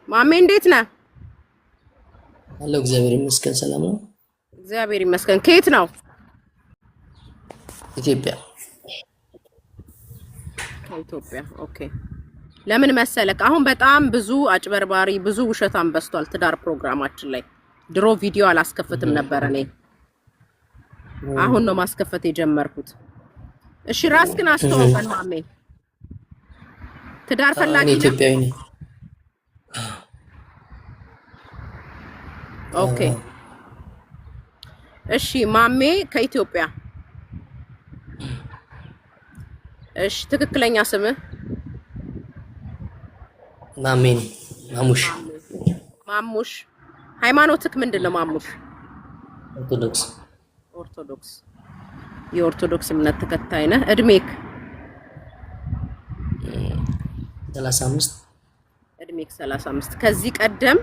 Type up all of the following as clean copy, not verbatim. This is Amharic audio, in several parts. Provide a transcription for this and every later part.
ማሜ እንዴት ነህ? አለው እግዚአብሔር ይመስገን ሰላም ነው። እግዚአብሔር ይመስገን። ከየት ነው? ኢትዮጵያ። ከኢትዮጵያ። ኦኬ። ለምን መሰለክ አሁን በጣም ብዙ አጭበርባሪ ብዙ ውሸታም በስቷል ትዳር ፕሮግራማችን ላይ። ድሮ ቪዲዮ አላስከፍትም ነበር እኔ። አሁን ነው ማስከፈት የጀመርኩት። እሺ ራስክን አስተዋውቀን ማሜ። ትዳር ፈላጊ ነህ? ኢትዮጵያዊ ነኝ። ኦኬ እሺ ማሜ ከኢትዮጵያ። እሺ ትክክለኛ ስምህ? ማሜን ማሙሽ። ማሙሽ። ሃይማኖትክ ምንድነው ማሙሽ? ኦርቶዶክስ። ኦርቶዶክስ። የኦርቶዶክስ እምነት ተከታይ ነህ? እድሜክ? 35። እድሜክ 35። ከዚህ ቀደም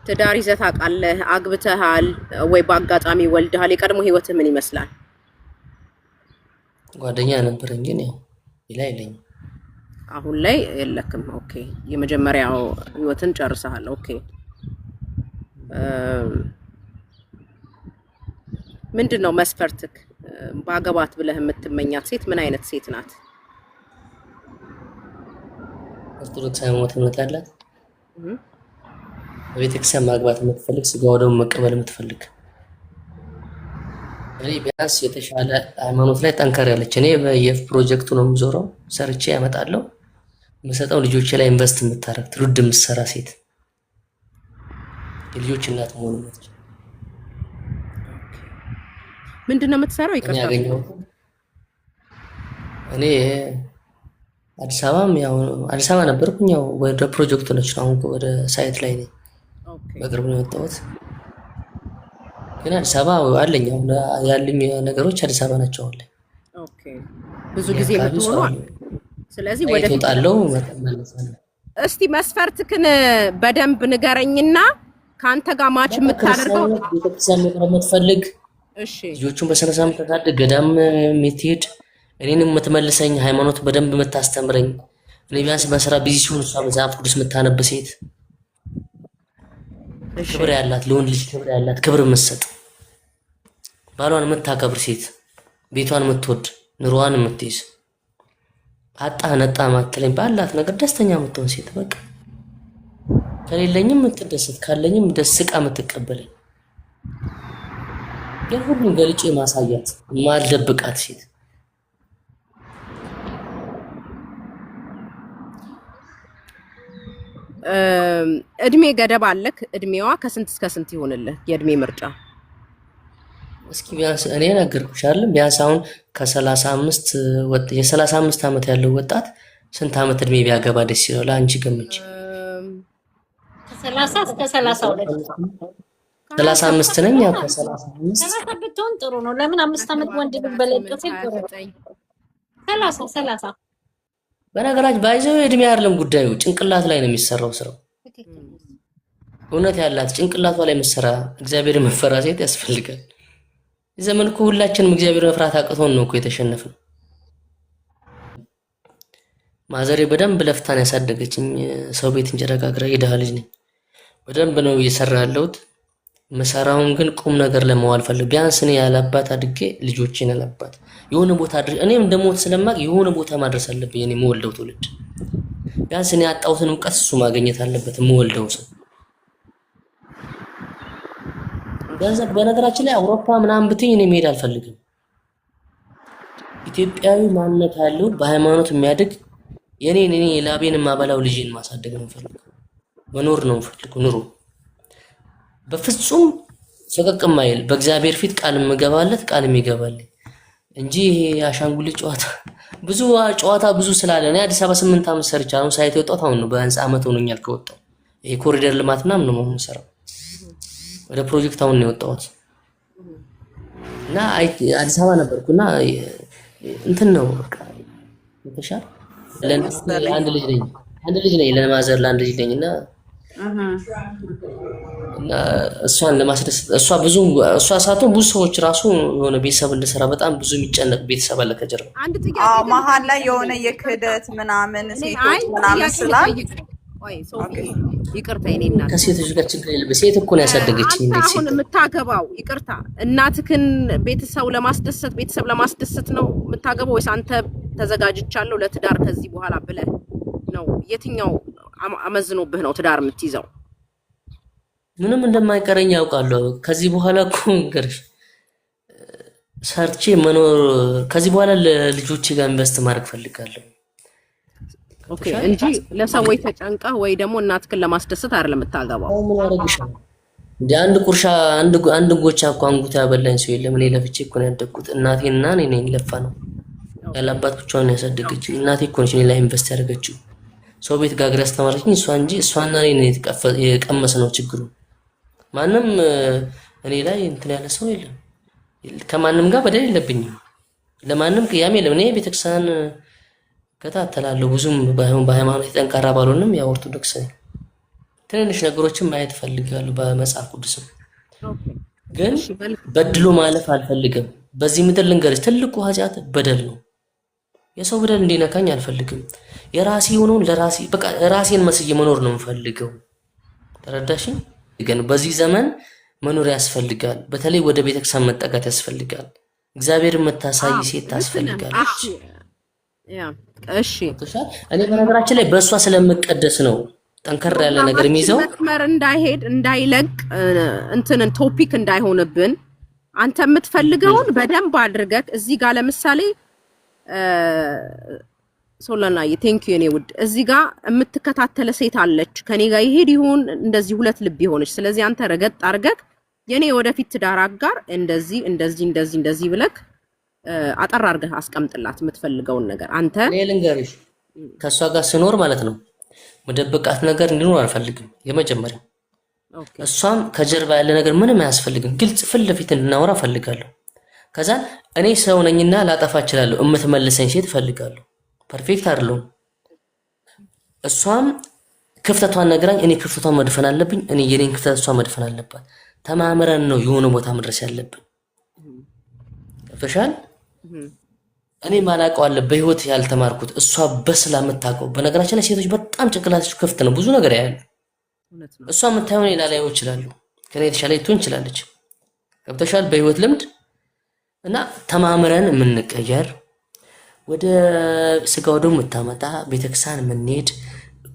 ትዳር ይዘህ ታውቃለህ? አግብተሃል ወይ በአጋጣሚ ወልደሃል? የቀድሞ ህይወትህ ምን ይመስላል? ጓደኛ ነበረኝ ግን ያው ሌላ የለኝም። አሁን ላይ የለክም። ኦኬ የመጀመሪያው ህይወትን ጨርሰሃል። ኦኬ ምንድነው መስፈርትክ? ባገባት ብለህ የምትመኛት ሴት ምን አይነት ሴት ናት? ኦርቶዶክስ ሃይማኖት እምነት ያላት በቤተክርስቲያን ማግባት የምትፈልግ ስጋው ደግሞ መቀበል የምትፈልግ እኔ ቢያንስ የተሻለ ሃይማኖት ላይ ጠንከር ያለች እኔ በየፍ ፕሮጀክቱ ነው የምዞረው ሰርቼ ያመጣለሁ የምሰጠው ልጆቼ ላይ ኢንቨስት የምታረግ ትውልድ የምትሰራ ሴት የልጆች እናት መሆን ነው። ምንድነው የምትሰራው? ይቀርታል እኔ አዲስ አበባ ነበርኩኝ። ያው ወደ ፕሮጀክቱ ነች አሁን ወደ ሳይት ላይ ነኝ። በቅርብ ነው የወጣሁት ግን አዲስ አበባ አለኝ። አሁን ያሉኝ ነገሮች አዲስ አበባ ናቸው አሁን ላይ። ኦኬ ብዙ ጊዜ የምትሆነው ስለዚህ ወደ ተጣለው መተመለሳለሁ። እስቲ መስፈርትክን በደንብ ንገረኝና ካንተ ጋር ማች የምታደርገው ቤተክርስቲያን መቅረብ የምትፈልግ እሺ ልጆቹን በስነ ስርዓት የምታሳድግ ገዳም የምትሄድ እኔንም የምትመልሰኝ ሃይማኖት በደንብ የምታስተምረኝ እኔ ቢያንስ በስራ ቢዚ ሲሆን እሷ መጽሐፍ ቅዱስ የምታነብ ሴት ክብር ያላት ለወንድ ልጅ ክብር ያላት ክብር የምትሰጥ ባሏን የምታከብር ሴት ቤቷን የምትወድ ኑሮዋን የምትይዝ አጣ ነጣ ማትለኝ ባላት ነገር ደስተኛ የምትሆን ሴት በቃ ከሌለኝም የምትደሰት ካለኝም ደስቃ የምትቀበለኝ የሁሉም ገልጬ ማሳያት ማልደብቃት ሴት። እድሜ ገደብ አለክ? እድሜዋ ከስንት እስከ ስንት ይሆንልህ የእድሜ ምርጫ? እስኪ ቢያንስ እኔ ነገርኩሽ አይደል ቢያንስ አሁን ከ35 የ35 ዓመት ያለው ወጣት ስንት ዓመት እድሜ ቢያገባ ደስ ይላል? አንቺ ገምጪ። ከ30 እስከ 32 35 ነኝ። ያው ከ35 ብትሆን ጥሩ ነው። ለምን 5 ዓመት ወንድ ልበለጥ ሲል 30 በነገራችን ባይዘው እድሜ አይደለም ጉዳዩ ጭንቅላት ላይ ነው የሚሰራው ስራው። እውነት ያላት ጭንቅላቷ ላይ መሰራ እግዚአብሔር መፈራ ሴት ያስፈልጋል። ዘመን እኮ ሁላችንም እግዚአብሔር መፍራት አቅቶን ነው እኮ የተሸነፈው። ማዘሬ በደንብ ለፍታን ያሳደገችኝ ሰው ቤት እንጀራ ጋግራ የደሃ ልጅ ነኝ። በደንብ ነው እየሰራ ያለሁት። መሰራውን ግን ቁም ነገር ለማዋል ፈልግ ቢያንስ እኔ ያላባት አድጌ ልጆቼን ያላባት የሆነ ቦታ አድርጌ እኔም እንደሞት ስለማቅ የሆነ ቦታ ማድረስ አለብኝ። እኔ የምወልደው ትውልድ ቢያንስ እኔ ያጣሁትን እውቀት እሱ ማግኘት አለበት የምወልደው ሰው። ገንዘብ በነገራችን ላይ አውሮፓ ምናምን ብትኝ እኔ መሄድ አልፈልግም። ኢትዮጵያዊ ማንነት ያለው በሃይማኖት የሚያድግ እኔ ላቤን ማበላው ልጅን ማሳደግ ነው ፈልገው መኖር ነው ፈልገው ኑሮ በፍጹም ፈቀቅ ማይል በእግዚአብሔር ፊት ቃል የምገባለት ቃል የሚገባልኝ እንጂ አሻንጉሊት ጨዋታ ብዙ ስላለ ነው። አዲስ አበባ 8 ዓመት ሰርቻለሁ። ሳይት የወጣሁት አሁን ነው በህንጻ ዓመት ሆኖኛል ከወጣሁ። ይሄ ኮሪደር ልማት ምናምን ነው የምሰራው። ወደ ፕሮጀክት አሁን ነው የወጣሁት እና አዲስ አበባ ነበርኩና እንትን ነው በቃ ተሻለ ለአንድ ልጅ ነኝ ለማዘር ለአንድ ልጅ ነኝና እና እሷን ለማስደሰት እሷ ሳትሆን ብዙ ሰዎች ራሱ የሆነ ቤተሰብ እንደሰራ በጣም ብዙ የሚጨነቅ ቤተሰብ አለ ከጀርባ። መሀል ላይ የሆነ የክህደት ምናምን ሴቶች ምናምን ስላል ቆይ ሶፊ ይቅርታ የኔ እናት ከሴቶች ጋር ችግር የለብኝ። ሴት እኮ ነው ያሳደገችኝ። እንዴት አሁን የምታገባው ይቅርታ እናትክን ቤተሰብ ለማስደሰት ነው የምታገባው ወይስ አንተ ተዘጋጅቻለሁ ለትዳር ከዚህ በኋላ ብለህ ነው? የትኛው አመዝኖብህ ነው ትዳር የምትይዘው? ምንም እንደማይቀረኝ ያውቃለሁ። ከዚህ በኋላ እኮ እንግዲህ ሰርቼ መኖር ከዚህ በኋላ ለልጆቼ ጋር ኢንቨስት ማድረግ ፈልጋለሁ። ኦኬ እንጂ ለሰዎች ተጨንቃ ወይ ደግሞ እናትክን ለማስደሰት አይደለም የምታገባው። ምን ያደርግሻል እንዴ? አንድ ጎቻ እኮ አንጉታ ያበላኝ ሰው የለም። እኔ ለፍቼ እኮ ነው ያደግኩት። እናቴና እኔ ነኝ ለፋ ነው ያላባት ብቻዋን ያሳደገችኝ። እናቴ እኮ ነች እኔ ላይ ኢንቨስት ያደረገችው። ሰው ቤት ጋግራ አስተማረችኝ እሷ እንጂ እሷና እኔ የቀመሰ ነው ችግሩ። ማንም እኔ ላይ እንትን ያለ ሰው የለም። ከማንም ጋር በደል የለብኝም። ለማንም ቅያሜ የለም። እኔ ቤተክርስቲያን ከታተላለሁ ብዙም በሃይማኖት ጠንካራ ባልሆንም ያው ኦርቶዶክስ ነኝ። ትንንሽ ነገሮችን ማየት ፈልጋለሁ በመጽሐፍ ቅዱስም ግን በድሎ ማለፍ አልፈልግም። በዚህ ምድር ልንገርሽ ትልቁ ኃጢአት በደል ነው። የሰው በደል እንዲነካኝ አልፈልግም። የራሴ የሆነውን ለራሴ በቃ ራሴን መስዬ መኖር ነው የምፈልገው። ተረዳሽኝ? ግን በዚህ ዘመን መኖር ያስፈልጋል። በተለይ ወደ ቤተክርስቲያን መጠጋት ያስፈልጋል። እግዚአብሔርን መታሳይ ሴት ታስፈልጋለች። እሺ እኔ በነገራችን ላይ በእሷ ስለምቀደስ ነው ጠንከር ያለ ነገር የሚይዘው መስመር እንዳይሄድ እንዳይለቅ እንትንን ቶፒክ እንዳይሆንብን አንተ የምትፈልገውን በደንብ አድርገህ እዚህ ጋር ለምሳሌ ሶላናዬ ቴንክ ዩ የኔ ውድ እዚህ ጋር የምትከታተለ ሴት አለች ከኔ ጋር ይሄድ ይሁን እንደዚህ ሁለት ልብ ይሆንሽ። ስለዚህ አንተ ረገጥ አድርገህ የኔ ወደፊት ትዳር አጋር እንደዚህ ብለህ አጠር አድርገህ አስቀምጥላት የምትፈልገውን ነገር። አንተ እኔ ልንገርሽ ከሷ ጋር ስኖር ማለት ነው መደበቃት ነገር እንዲኖር አልፈልግም። የመጀመሪያው እሷም ከጀርባ ያለ ነገር ምንም አያስፈልግም። ግልጽ ፊት ለፊት እንድናወራ ፈልጋለሁ። ከዛ እኔ ሰው ነኝና ላጠፋ እችላለሁ። እምትመልሰኝ ሴት ፈልጋለሁ። ፐርፌክት አይደለም። እሷም ክፍተቷን ነግራኝ እኔ ክፍተቷን መድፈን አለብኝ። እኔ የኔን ክፍተት እሷ መድፈን አለባት። ተማምረን ነው የሆነ ቦታ መድረስ ያለብን። ፈሻል እኔ ማላውቀው አለ በህይወት ያልተማርኩት እሷ በስላ የምታውቀው። በነገራችን ላይ ሴቶች በጣም ጭንቅላታቸው ክፍት ነው፣ ብዙ ነገር ያያሉ። እሷ የምታየው ሌላ ላይሆን ይችላሉ፣ ከኔ የተሻለ ልትሆን ይችላለች። ገብተሻል? በህይወት ልምድ እና ተማምረን የምንቀየር ወደ ስጋው ደግሞ የምታመጣ ቤተክርስቲያን የምንሄድ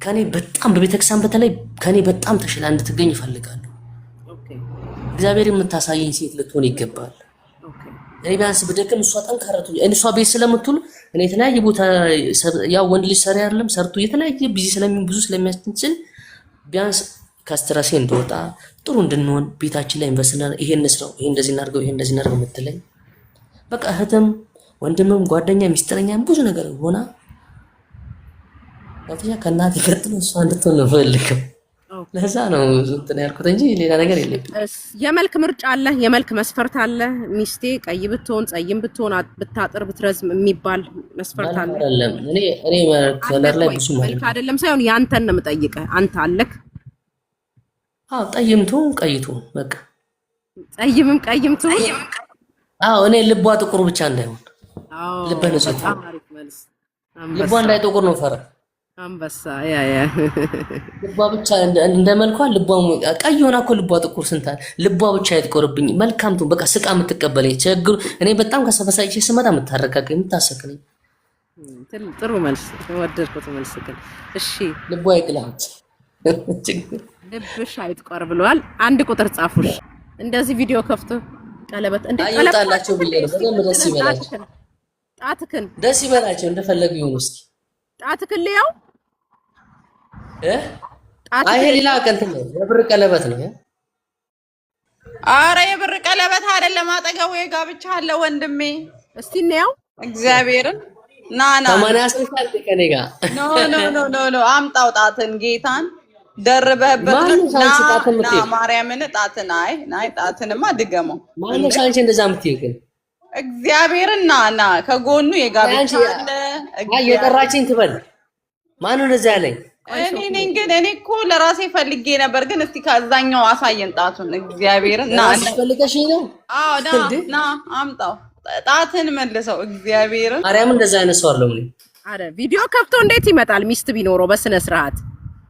ከኔ በጣም በቤተክርስቲያን በተለይ ከኔ በጣም ተሽላ እንድትገኝ ይፈልጋሉ። እግዚአብሔር የምታሳየኝ ሴት ልትሆን ይገባል። እኔ ቢያንስ በደቅም እሷ ጠንካራቱ እሷ ቤት ስለምትውል እኔ የተለያየ ቦታ ያው ወንድ ልጅ ሰሪ አይደለም ሰርቶ የተለያየ ብዙ ስለሚያስችል ቢያንስ ከስትረሴ እንደወጣ ጥሩ እንድንሆን ቤታችን ላይ ኢንቨስትና ይሄን ነው ይሄ እንደዚህ እናድርገው የምትለኝ በቃ እህትም ወንድምም ጓደኛ ሚስጥረኛም ብዙ ነገር ሆና ታዲያ ከእናቴ ቀጥሎ እሷ እንድትሆን ነው ፈልገው። ለዛ ነው እንትን ያልኩት እንጂ ሌላ ነገር የለም። የመልክ ምርጫ አለ፣ የመልክ መስፈርት አለ። ሚስቴ ቀይ ብትሆን ጸይም ብትሆን ብታጥር ብትረዝም የሚባል መስፈርት አለ። እኔ ከለር ላይ ብዙ መልክ አይደለም ሳይሆን ያንተን ነው የምጠይቀህ። አንተ አለክ? አዎ ጠይምቱ ቀይቱ በቃ ጸይምም ቀይምቱ። አዎ እኔ ልቧ ጥቁር ብቻ እንዳይሆን ልቧ ንጹህ ልቧ እንዳይጠቁር ነው ፈራ አንበሳ ልቧ ብቻ እንደመልኳ ልቧ ቀይ ሆና እኮ ልቧ ጥቁር ስንታል ልቧ ብቻ አይጥቆርብኝ። መልካም ትሁን በቃ ስቃ የምትቀበለኝ ችግሩ እኔ በጣም ከሰፈሳይቼ ስመጣ የምታረጋገኝ የምታሰክለኝ። ጥሩ መልስ ወደድኩት መልስ ግን እሺ ልቧ አይቅላት ልብሽ አይጥቆር ብለዋል። አንድ ቁጥር ጻፉሽ እንደዚህ ቪዲዮ ከፍቶ ቀለበት አይጣላቸው ብዬ ነው። በደንብ ደስ ይበላቸው ጣትክን ደስ ይበላቸው እንደፈለጉ ይሁን። እስኪ ጣትክን ሊያው አይ ሌላ ቀንት ነው የብር ቀለበት ነው። አረ የብር ቀለበት አይደለም፣ አጠገቡ የጋብቻ አለ ወንድሜ። እስቲ እንየው እግዚአብሔርን ናና ታማና አስልታል ከኔ ጋር ኖ አምጣው ጣትን ጌታን ደርበህበት ና ማርያምን ጣትን ናይ ጣትንማ ድገመው። ማነው ሳንቺ እንደዛ የምትይው ግን? እግዚአብሔርን ና ከጎኑ የጋብቻ አለ። አይ የጠራችኝ ትበል። ማነው እንደዛ ያለኝ? እኔ ነኝ። ግን እኔ እኮ ለራሴ ፈልጌ ነበር። ግን እስቲ ከዛኛው አሳየን ጣቱን። እግዚአብሔርን ና ፈልገሽኝ ነው? አዎ ና አምጣው ጣትን መልሰው። እግዚአብሔርን ማርያም እንደዛ አይነት ሰው አይደለም። አረ ቪዲዮ ከፍቶ እንዴት ይመጣል? ሚስት ቢኖረው በስነ ስርዓት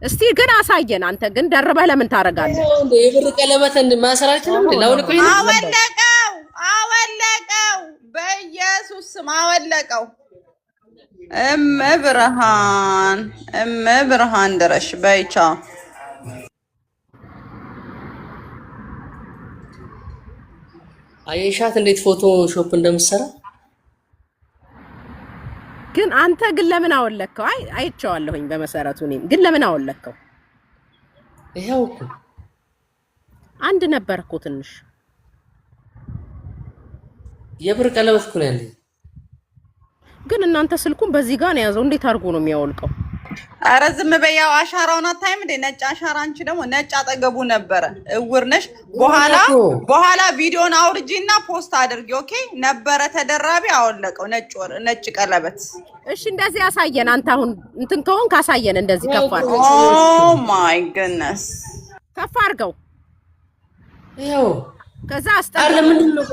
እስቲ ግን አሳየን። አንተ ግን ደርበህ ለምን ታረጋለህ? የብር ቀለበት ማሰራችን ነው ላውልቆ አወለቀው በኢየሱስ ስም አወለቀው። ብርሃን ድረሽ በይቻ አየሻት እንዴት ፎቶ ሾፕ እንደምትሰራ። ግን አንተ ግን ለምን አወለከው? አይቼዋለሁኝ በመሰረቱ እኔም ግን ለምን አወለከው? ይሄው እኮ አንድ ነበር እኮ ትንሽ የብር ቀለበት እኮ ነው ያለኝ። ግን እናንተ ስልኩን በዚህ ጋር ነው ያዘው። እንዴት አድርጎ ነው የሚያወልቀው? ኧረ ዝም በይ። ያው አሻራውን አታይም እንዴ? ነጭ አሻራ። አንቺ ደግሞ ነጭ አጠገቡ ነበረ። እውር ነሽ። በኋላ ቪዲዮን አውርጂና ፖስት አድርጊ። ኦኬ። ነበረ ተደራቢ አወለቀው። ነጭ ቀለበት። እሺ፣ እንደዚህ ያሳየን። አንተ አሁን እንትን ከሆን ካሳየን እንደዚህ ከፍ አድርገው። ኦ ማይ ጉድነስ፣ ከፍ አድርገው። ይሄው ከዛ አለ ምንድነው?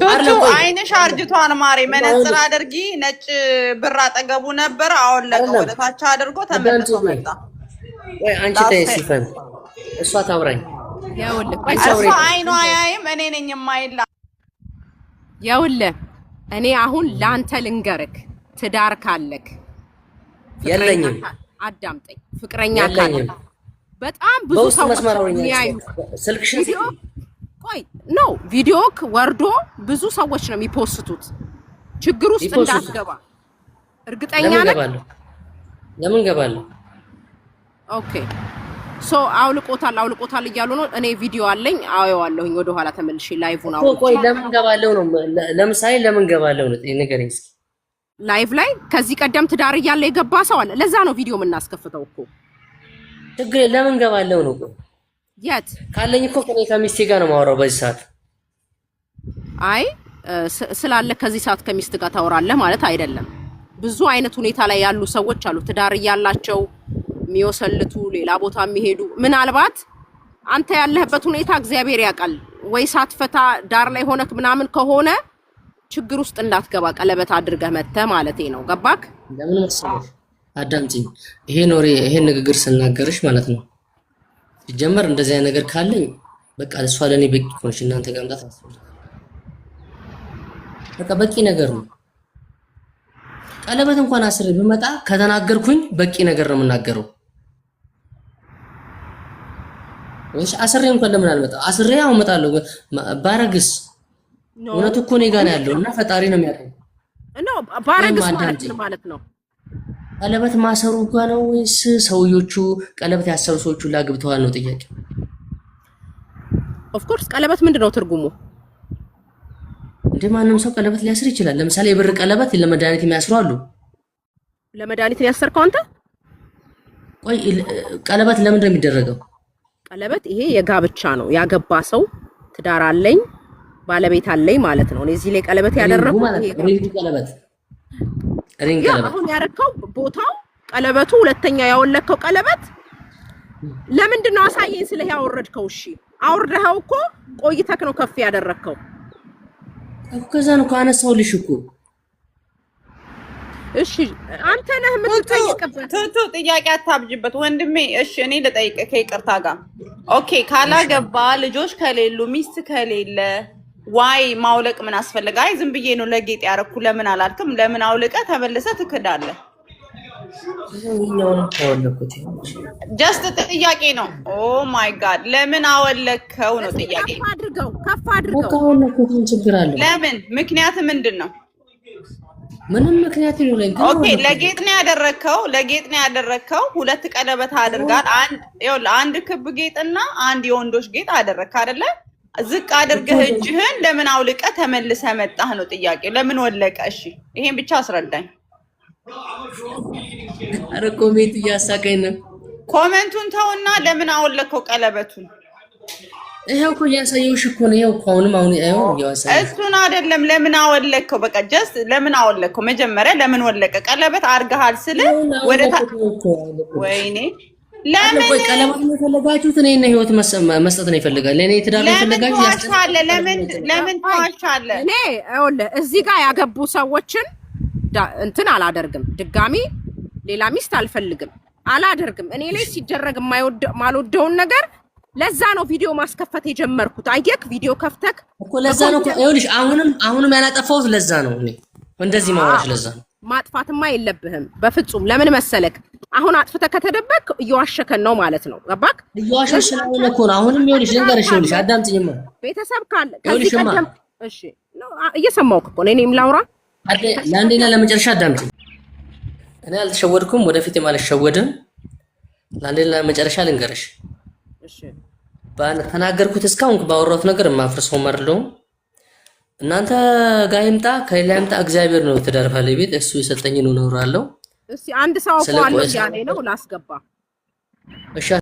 ቱቱ አይንሽ አርጅቷን ማሬ፣ መነጽር አድርጊ። ነጭ ብር አጠገቡ ነበር፣ አወለቀው። ወደ ታች አድርጎ ተመልሶ መጣ። ወይ አንቺ ተይሲፈን እሷ ታውራኝ። እሷ አይኗ አያይም። እኔ ነኝ የማይላ። ያውልህ እኔ አሁን ላንተ ልንገርክ፣ ትዳር ካለክ የለኝም፣ አዳምጠኝ። ፍቅረኛ ካለክ በጣም ብዙ ሰዎች የሚያዩ ስልክሽን ቆይ ነው ቪዲዮክ ወርዶ ብዙ ሰዎች ነው የሚፖስቱት። ችግር ውስጥ እንዳትገባ እርግጠኛ ነኝ። ለምን ገባለሁ? ኦኬ ሶ አውልቆታል እያሉ ነው። እኔ ቪዲዮ አለኝ አየዋለሁኝ። ወደ ኋላ ተመልሼ ላይቭውን አውጥቼ ቆይ ለምን ገባለሁ ነው? ለምሳሌ ለምን ገባለሁ ነው ንገረኝ እስኪ። ላይቭ ላይ ከዚህ ቀደም ትዳር እያለ የገባ ሰው አለ። ለዛ ነው ቪዲዮ የምናስከፍተው እኮ። ችግር ለምን ገባለሁ ነው? የት ካለኝ እኮ ከሚስቴ ጋር ነው የማወራው በዚህ ሰዓት። አይ ስላለ ከዚህ ሰዓት ከሚስት ጋር ታወራለህ ማለት አይደለም። ብዙ አይነት ሁኔታ ላይ ያሉ ሰዎች አሉ፣ ትዳር እያላቸው የሚወሰልቱ፣ ሌላ ቦታ የሚሄዱ። ምናልባት አንተ ያለህበት ሁኔታ እግዚአብሔር ያውቃል። ወይ ሳትፈታ ዳር ላይ ሆነክ ምናምን ከሆነ ችግር ውስጥ እንዳትገባ ቀለበት አድርገህ መተህ ማለቴ ነው። ገባክ? ለምን መሰለሽ አዳምጪኝ። ይሄን ንግግር ስናገርሽ ማለት ነው ሲጀመር እንደዚህ አይነት ነገር ካለኝ በቃ እሷ ለኔ በቂ ሆነሽ እናንተ ጋር መጣት አስፈልግ። በቃ በቂ ነገር ነው። ቀለበት እንኳን አስሬ ብመጣ ከተናገርኩኝ በቂ ነገር ነው የምናገረው። ወይስ አስሬ እንኳን ለምን አልመጣ? አስሬ አመጣለሁ ባረግስ እውነቱ እኮ እኔ ጋር ነው ያለው እና ፈጣሪ ነው የሚያውቀው። ነው ባረግስ ማለት ነው። ቀለበት ማሰሩ ጋር ነው ወይስ ሰውዮቹ ቀለበት ያሰሩ ሰዎቹ ላግብተዋል ነው ጥያቄ? ኦፍ ኮርስ ቀለበት ምንድነው ትርጉሙ? እንደማንም ሰው ቀለበት ሊያስር ይችላል። ለምሳሌ የብር ቀለበት ለመድኃኒት የሚያስሩ አሉ። ለመድኃኒት ያሰርከው አንተ? ቆይ ቀለበት ለምን ነው የሚደረገው? ቀለበት ይሄ የጋብቻ ነው። ያገባ ሰው ትዳር አለኝ ባለቤት አለኝ ማለት ነው። እዚህ ላይ ቀለበት ያደረኩት ይሄ ቀለበት ሪንግ ቀለበት አሁን ያረከው ቦታው ቀለበቱ ሁለተኛ ያወለከው ቀለበት ለምንድን ነው? አሳየኝ። ስለህ ያወረድከው እሺ፣ አውርደኸው እኮ ቆይተክ ነው ከፍ ያደረከው እኮ። ከዛ ነው ካነሳውልሽ እኮ። እሺ አንተ ነህ የምትጠይቅበት። ቱቱ ጥያቄ አታብጅበት ወንድሜ። እሺ እኔ ልጠይቅህ ከይቅርታ ጋር። ኦኬ ካላገባ ልጆች ከሌሉ ሚስት ከሌለ ዋይ ማውለቅ ምን አስፈልጋ? አይ ዝም ብዬ ነው ለጌጥ ያረኩ ለምን አላልክም? ለምን አውልቀ ተመልሰህ ትክዳለህ? ጀስት ጥያቄ ነው። ኦ ማይ ጋድ ለምን አወለከው ነው ጥያቄ። ከፍ አድርገው ለምን? ምክንያት ምንድን ነው? ምንም ምክንያት የለውም። ኦኬ ለጌጥ ነው ያደረከው። ሁለት ቀለበት አድርጋል። አንድ ክብ ጌጥና አንድ የወንዶች ጌጥ አደረክ አይደለ? ዝቅ አድርገህ እጅህን ለምን አውልቀ ተመልሰ መጣህ ነው ጥያቄ። ለምን ወለቀ? እሺ ይሄን ብቻ አስረዳኝ። አረ ኮሜንት እያሳቀኝ ነው። ኮሜንቱን ተውና ለምን አወለከው ቀለበቱን? ይሄው እኮ እያሳየሁሽ እኮ ነው። ይሄው አሁን እያሳየሁሽ እሱን አይደለም። ለምን አወለከው? በቃ ጀስት ለምን አወለከው? መጀመሪያ ለምን ወለቀ? ቀለበት አርጋሃል ስለ ወደ ወይኔ ለምን ቆይ ቀለበት ነው የፈለጋችሁት? እኔ እና ህይወት መስጠት ነው ይፈልጋል። ለኔ ትዳር ነው የፈለጋችሁት? ያስታለ ለምን ተዋሻለ? እኔ አይወለ እዚህ ጋር ያገቡ ሰዎችን እንትን አላደርግም። ድጋሚ ሌላ ሚስት አልፈልግም። አላደርግም። እኔ ላይ ሲደረግ ማልወደውን ነገር ለዛ ነው ቪዲዮ ማስከፈት የጀመርኩት። አየክ ቪዲዮ ከፍተክ እኮ ለዛ ነው እኮ ይኸውልሽ፣ አሁንም ያላጠፋሁት ለዛ ነው። እኔ እንደዚህ ማውራሽ ለዛ ነው። ማጥፋትማ የለብህም በፍጹም። ለምን መሰለክ አሁን አጥፍተህ ከተደበቅ እየዋሸከን ነው ማለት ነው። ገባክ? እየዋሸሽ ስለሆነ እኮ ነው። አሁንም ይኸውልሽ ልንገርሽ፣ ይኸውልሽ አዳምጪኝማ። ቤተሰብ ካለ ከዚህ ቀደም እሺ ነው እየሰማሁህ እኮ ነው። እኔም ላውራ ለአንዴና ለመጨረሻ አዳምጪኝ። እኔ አልተሸወድኩም፣ ወደፊትም አልሸወድም። ለአንዴና ለመጨረሻ ልንገርሽ። እሺ ተናገርኩት እስካሁን ባወራሁት ነገር የማፍርሰው መርለው እናንተ ጋር ይምጣ ከሌላ ይምጣ እግዚአብሔር ነው ትዳር ባለቤት እሱ የሰጠኝን ነው እኖራለሁ። እስቲ አንድ ሰው አውቀዋለሁ ያለኝ ነው ላስገባ። እሺ